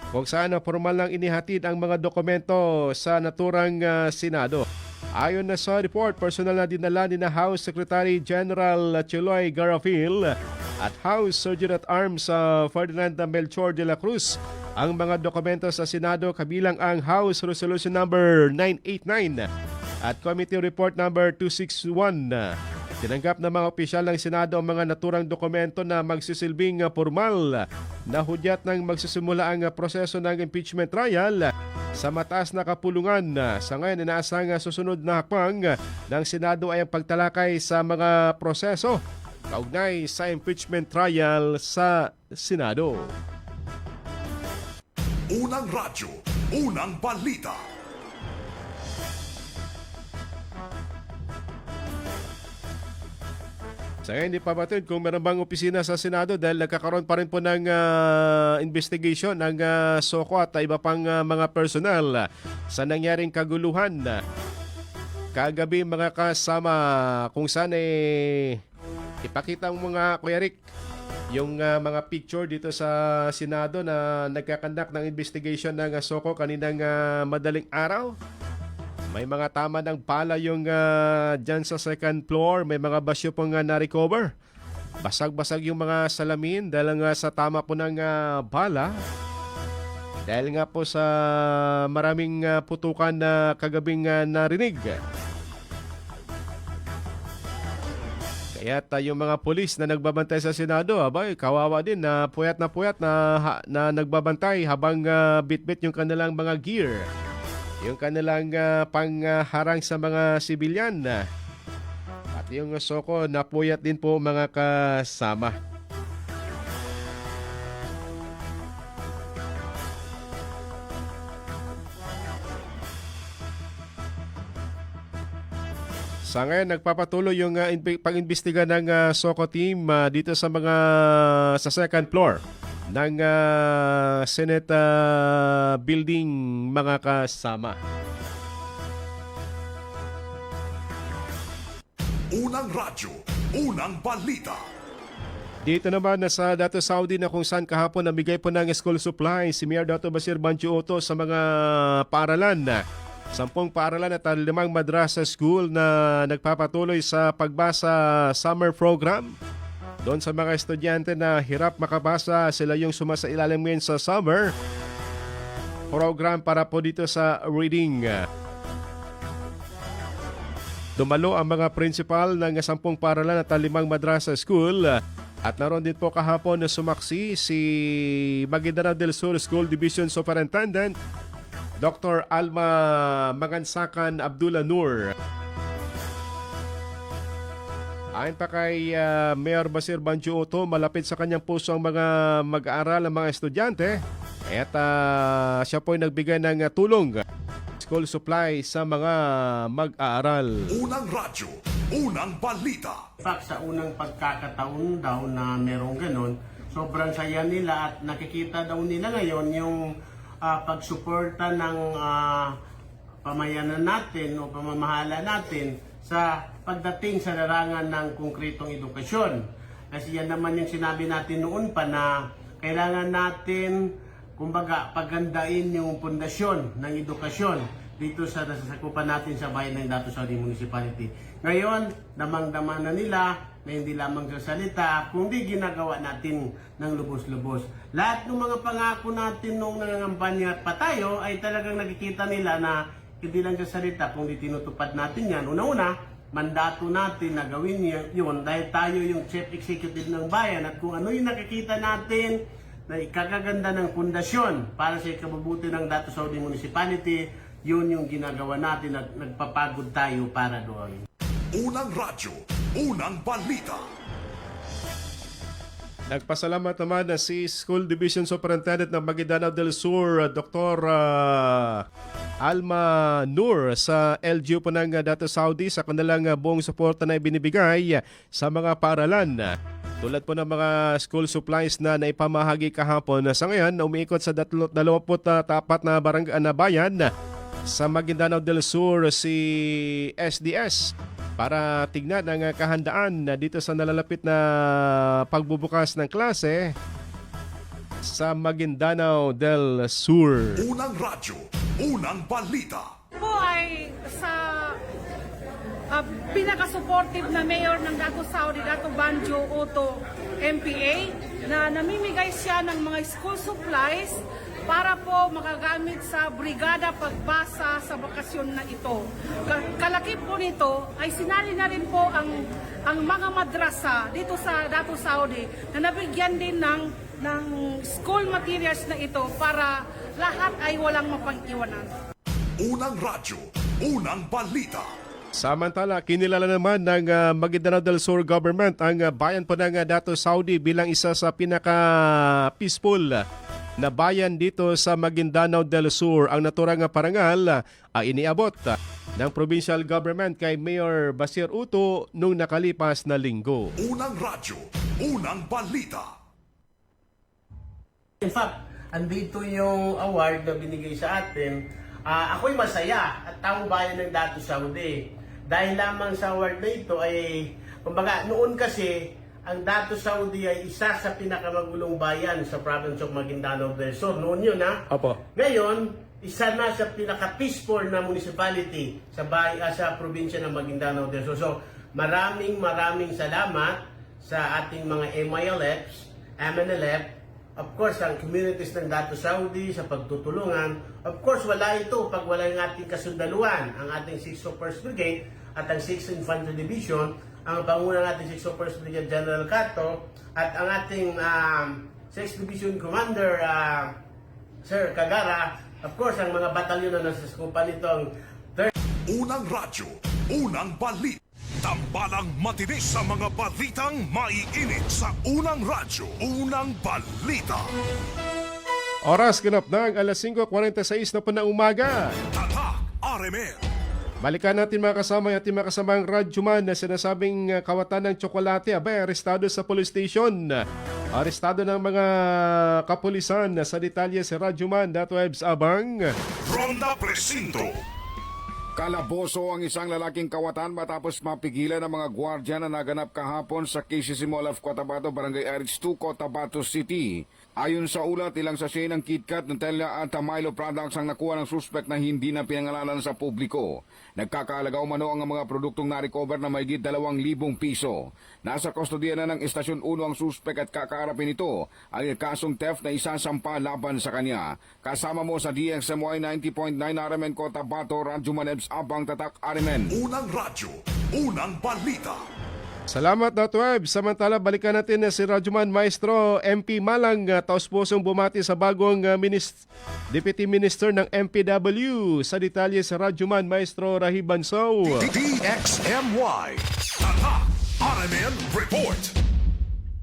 kung saan formal lang inihatid ang mga dokumento sa naturang Senado. Ayon na sa report, personal na dinala ni na House Secretary General Chiloy Garafil at House Surgeon at Arms Ferdinand Melchor de la Cruz ang mga dokumento sa Senado kabilang ang House Resolution number 989 at Committee Report number 261. Tinanggap ng mga opisyal ng Senado ang mga naturang dokumento na magsisilbing formal na hudyat ng magsisimula ang proseso ng impeachment trial sa mataas na kapulungan. Sa ngayon, inaasang susunod na hakbang ng Senado ay ang pagtalakay sa mga proseso kaugnay sa impeachment trial sa Senado. Unang radyo, unang balita. Sa ngayon, hindi pa batid kung meron bang opisina sa Senado dahil nagkakaroon pa rin po ng investigation ng SOCO at iba pang mga personal sa nangyaring kaguluhan. Kagabi mga kasama kung saan ipakita mo mga Kuya Rick yung mga picture dito sa Senado na nagkakandak ng investigation ng SOCO kaninang madaling araw. May mga tama ng pala yung dyan sa second floor. May mga basyo pong na-recover. Basag-basag yung mga salamin dahil nga sa tama po ng bala. Dahil nga po sa maraming putukan na kagabing narinig. Kaya yung mga pulis na nagbabantay sa Senado, abay, kawawa din na puyat na nagbabantay habang bit-bit yung kanilang mga gear. Yung kanilang pangharang sa mga sibilyan. At yung SOCO napuyat din po mga kasama. Sa ngayon, nagpapatuloy yung pag-imbestiga ng SOCO team dito sa second floor ng Senate building mga kasama. Unang radyo, unang balita. Dito naman sa Dato Saudi na kung saan kahapon namigay po ng school supply si Mayor Dato Basir Banchuoto sa mga paaralan. 10 paaralan at 5 madrasa school na nagpapatuloy sa pagbasa summer program. Doon sa mga estudyante na hirap makabasa, sila yung sumasailalim ngayon sa summer program para po dito sa reading. Dumalo ang mga principal ng 10 paaralan at 5 madrasa school at naroon din po kahapon na sumaksi si Maguindanao del Sur School Division Superintendent Dr. Alma Magansakan Abdullah Nur. Ayon pa kay Mayor Basir Banchuoto, malapit sa kanyang puso ang mga mag-aaral, ang mga estudyante. At siya po ay nagbigay ng tulong, school supply sa mga mag-aaral. Unang radyo, unang balita. Sa unang pagkakataon daw na merong ganon, sobrang saya nila at nakikita daw nila ngayon yung pagsuporta ng pamayanan natin o pamamahala natin sa pagdating sa larangan ng konkretong edukasyon. Kasi yan naman yung sinabi natin noon pa na kailangan natin, kumbaga, pagandain yung pundasyon ng edukasyon dito sa nasasakupan natin sa bayan ng Dato Saudi Municipality. Ngayon, damang-dama na nila na hindi lamang sa salita, kundi ginagawa natin ng lubos-lubos. Lahat ng mga pangako natin noong nangangampanya pa tayo ay talagang nakikita nila na hindi lang sa salita, kundi tinutupad natin yan. Una-una, mandato natin na gawin yun dahil tayo yung chief executive ng bayan at kung ano yung nakikita natin na ikagaganda ng pundasyon para sa ikabubuti ng Dato Saudi Municipality, yun yung ginagawa natin at nagpapagod tayo para doon. Unang radyo, unang balita. Nagpasalamat naman na si School Division Superintendent ng Maguindanao del Sur, Dr. Alma Nur sa LGU po ng Dato Saudi sa kanilang buong suporta na ibinibigay sa mga paaralan. Tulad po ng mga school supplies na naipamahagi kahapon. Sa ngayon, umiikot sa 24 na barangay na bayan sa Maguindanao del Sur si SDS para tignan ang kahandaan dito sa nalalapit na pagbubukas ng klase sa Maguindanao del Sur. Unang radyo, unang balita. Po ay sa pinaka-supportive na mayor ng Dato Saudi, Dato Banjo Otto MPA, na namimigay siya ng mga school supplies para po makagamit sa brigada pagbasa sa bakasyon na ito. Kalakip po nito ay sinali na rin po ang mga madrasa dito sa Dato Saudi na nabigyan din ng school materials na ito para lahat ay walang mapag-iwanan. Unang radyo, unang balita. Samantala, kinilala naman ng Maguindanao del Sur government ang bayan po ng Dato Saudi bilang isa sa pinaka-peaceful na bayan dito sa Maguindanao del Sur. Ang naturang parangal ay iniabot ng provincial government kay Mayor Basir Uto nung nakalipas na linggo. Unang radyo, unang balita. In fact, andito yung award na binigay sa atin. Ako'y masaya at taong bayan ng Dato Saudi. Dahil lamang sa award na ito ay, kumbaga, noon kasi, ang Dato Saudi ay isa sa pinakamagulong bayan sa province of Maguindanao del Sur. Noon yun, ha? Opo. Ngayon, isa na sa pinaka-peaceful na municipality sa probinsya ng Maguindanao del Sur. So, maraming salamat sa ating mga MILFs, MNLF, of course, ang communities ng Dato Saudi sa pagtutulungan. Of course, wala ito pag wala yung ating kasundaluan, ang ating 6th First Brigade at ang 6th Infantry Division, ang panguna natin 6th First Brigade General Cato at ang ating 6th Division Commander Sir Cagara. Of course, ang mga batalyon na nasa skupa nito ang Unang radyo, unang balita. Tambalang matinis sa mga balitang maiinit sa unang radyo, unang balita. Oras ganap ng alas 5:46 na po ng umaga. Tatak RMN. Balikan natin mga kasama yung ating mga kasamang radyoman na sinasabing kawatan ng tsokolate abay arestado sa police station. Arestado ng mga kapulisan sa detalye si radyoman Dato Ebs Abang. Ronda Presinto. Kalaboso ang isang lalaking kawatan matapos mapigilan ng mga gwardya na naganap kahapon sa KCC Mall of Cotabato, Barangay RH2, Cotabato City. Ayon sa ulat, ilang sachet ng KitKat, Nutella at Milo products ang nakuha ng suspect na hindi na pinangalanan sa publiko. Nagkakaalaga umano ang mga produktong na-recover na mahigit 2,000 piso. Nasa kustodiya na ng Estasyon 1 ang suspect at kakaarapin ito ang kasong theft na isasampa laban sa kanya. Kasama mo sa DXMY 90.9 RMN Cotabato, Radyoman Ebs Abang, Tatak RMN. Unang radyo, unang balita. Salamat Dato Ebs. Samantala, balikan natin na si Radyoman Maestro MP Malang, taos-pusong bumati sa bagong Deputy Minister ng MPW. Sa detalye sa Radyoman Maestro Rahi Bansaw. DXMY. Tatak RMN Report.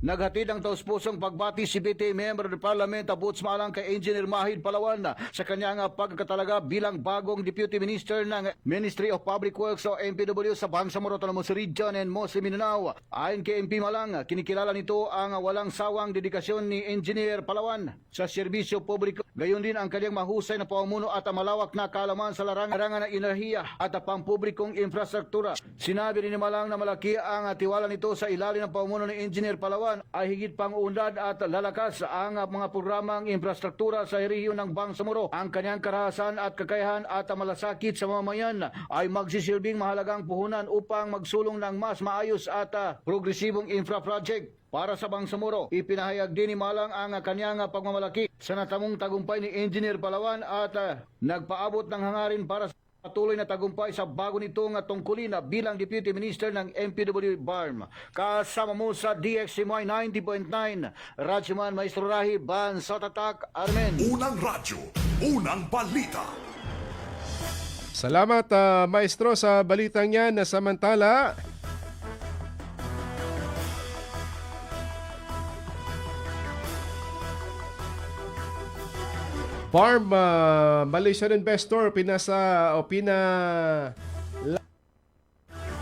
Naghatid ang taus-pusong pagbati si BT Member of Parliament Abuts Malang kay Engineer Mahid Palawan sa kanyang pagkatalaga bilang bagong Deputy Minister ng Ministry of Public Works o MPW sa Bangsamoro, Talamos Region and Mostly Mindanao. Ayon kay MP Malang, kinikilala nito ang walang sawang dedikasyon ni Engineer Palawan sa serbisyo publiko. Gayon din ang kanyang mahusay na pamumuno at malawak na kaalaman sa larangan ng enerhiya at pampublikong infrastruktura. Sinabi rin ni Malang na malaki ang tiwala nito sa ilalim ng pamumuno ni Engineer Palawan ay higit pang unlad at lalakas ang mga programang infrastruktura sa rehiyon ng Bangsamoro. Ang kanyang karahasan at kakayahan at malasakit sa mamamayan ay magsisilbing mahalagang puhunan upang magsulong ng mas maayos at progresibong infra project para sa Bangsamoro. Ipinahayag din ni Malang ang kanyang pagmamalaki sa natamong tagumpay ni Engineer Palawan at nagpaabot ng hangarin para sa patuloy na tagumpay sa bago nitong tungkulin bilang Deputy Minister ng MPW BARM. Kasama mo sa DXMY 90.9, Radyoman Maestro Rahi Bansaw, Tatak Armen. Unang radyo, unang balita. Salamat Maestro sa balitang yan. Samantala, Farm Malaysian investor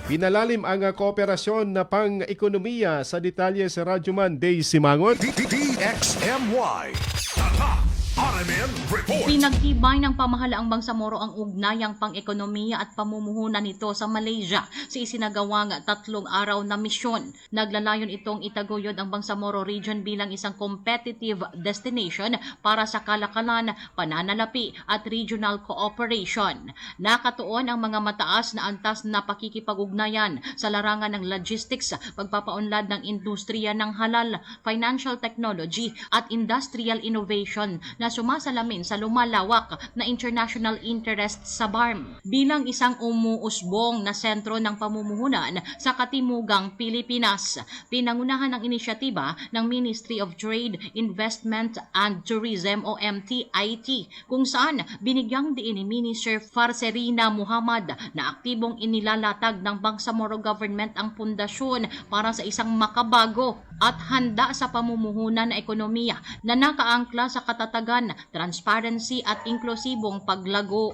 pinalalim ang kooperasyon na pang-ekonomiya. Sa detalye sa Radyoman Day Simangot. DXMY. Tatak RMN Report. Pinagtibay ng pamahalaang Bangsamoro ang ugnayang pang-ekonomiya at pamumuhunan nito sa Malaysia sa isinagawang 3 araw na misyon. Naglalayon itong itaguyod ang Bangsamoro region bilang isang competitive destination para sa kalakalan, pananalapi at regional cooperation. Nakatuon ang mga mataas na antas na pakikipag-ugnayan sa larangan ng logistics, pagpapaunlad ng industriya ng halal, financial technology at industrial innovation na sumasalamin sa lumalawak na international interest sa BARM bilang isang umuusbong na sentro ng pamumuhunan sa katimugang Pilipinas. Pinangunahan ng inisyatiba ng Ministry of Trade, Investment and Tourism o MTIT kung saan binigyang diin ni Minister Farcerina Muhammad na aktibong inilalatag ng Bangsamoro Government ang pundasyon para sa isang makabago at handa sa pamumuhunan na ekonomiya na nakaangkla sa katatagan, transparency at inklusibong paglago.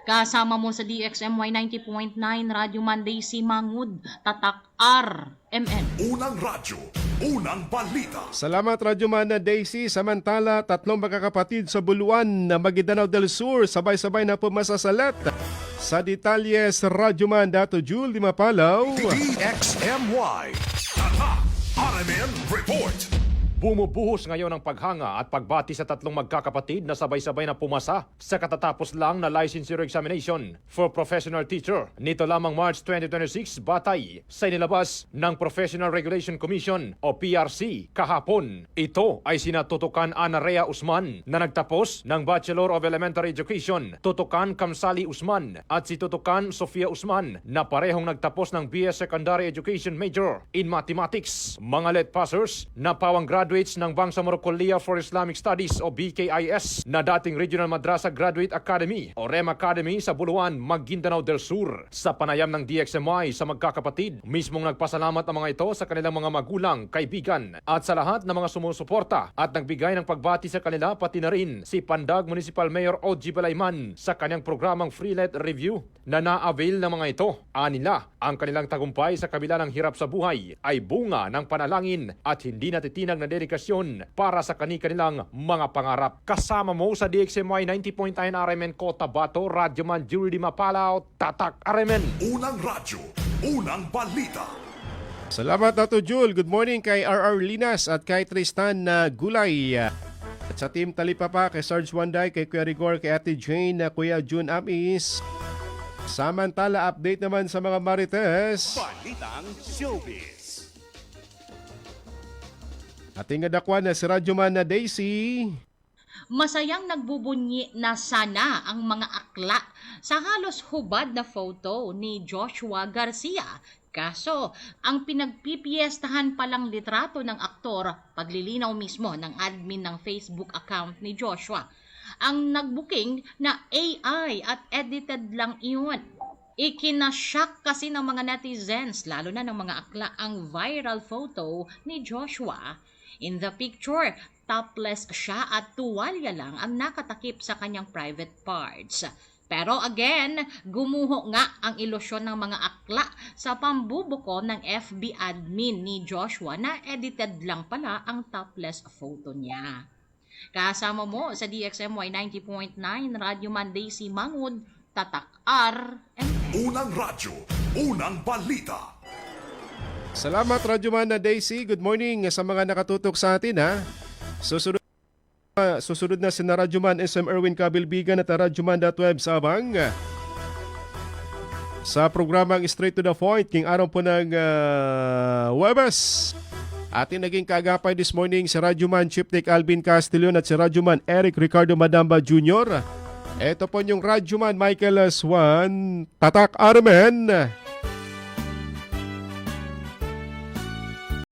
Kasama mo sa DXMY 90.9 Radyo Monday si Mangud, Tatak RMN. Unang radyo, unang balita. Salamat Radyo Mana Daisy. Samantala, 3 magkakapatid sa Buluan na Maguindanao del Sur sabay-sabay na pumasasalat. Sa detalles, Radyo Man Dato Jul di Mapalaw. DXMY. Tatak RMN Report. Bumubuhos ngayon ang paghanga at pagbati sa 3 magkakapatid na sabay-sabay na pumasa sa katatapos lang na licensure examination for professional teacher. Nito lamang March 2026 batay sa inilabas ng Professional Regulation Commission o PRC kahapon. Ito ay sina Tutukan Ana Rhea Usman na nagtapos ng Bachelor of Elementary Education, Tutukan Kamsali Usman at si Tutukan Sofia Usman na parehong nagtapos ng BS Secondary Education Major in Mathematics. Mga let passers na pawang graduates ng Bangsamoro Kuliah for Islamic Studies o BKIS na dating Regional Madrasa Graduate Academy o REM Academy sa Buluan, Maguindanao del Sur. Sa panayam ng DXMY sa magkakapatid, mismong nagpasalamat ang mga ito sa kanilang mga magulang, kaibigan at sa lahat ng mga sumusuporta at nagbigay ng pagbati sa kanila pati na rin si Pandag Municipal Mayor O.G. Balayman sa kanyang programang Freelet Review na na-avail ng mga ito. Anila, ang kanilang tagumpay sa kabila ng hirap sa buhay ay bunga ng panalangin at hindi natitinag na dedikasyon para sa kanilang mga pangarap. Kasama mo sa DXMY 90.9 RMN Cotabato, Radyo Man Julie Mapalaw, Tatak RMN. Unang radyo, unang balita. Salamat Dato Jul. Good morning kay RR Linas at kay Tristan na Gulay. At sa team Talipapa, kay Sarge Wanday, kay Kuya Rigor, kay Ate Jane, Kuya June Amis. Samantala, update naman sa mga Marites. Balitang Showbiz. Ating adakwan na si Radyo Man na Daisy. Masayang nagbubunyi na sana ang mga akla sa halos hubad na photo ni Joshua Garcia. Kaso, ang pinagpipiestahan palang litrato ng aktor, paglilinaw mismo ng admin ng Facebook account ni Joshua. Ang nagbuking na AI at edited lang iyon. Ikinashock kasi ng mga netizens, lalo na ng mga akla, ang viral photo ni Joshua. In the picture, topless siya at tuwalya lang ang nakatakip sa kanyang private parts. Pero again, gumuho nga ang ilusyon ng mga akla sa pambubuko ng FB admin ni Joshua na edited lang pala ang topless photo niya. Kasama mo sa DXMY 90.9 Radyo Monday si Mangud, Tatak RMN. Unang radyo, unang balita. Salamat Radyo Man na Daisy. Good morning sa mga nakatutok sa atin ha. Susunod na si Radyo Man SM Erwin Kabilbigan at Radyo Man.web sa abang. Sa programang Straight to the Point, king araw po ng Webes. Ating naging kaagapay this morning si Radyo Man Chief Nick Alvin Castillon at si Radyo Man Eric Ricardo Madamba Jr. Ito po yung Radyo Man Michael Swan, Tatak RMN.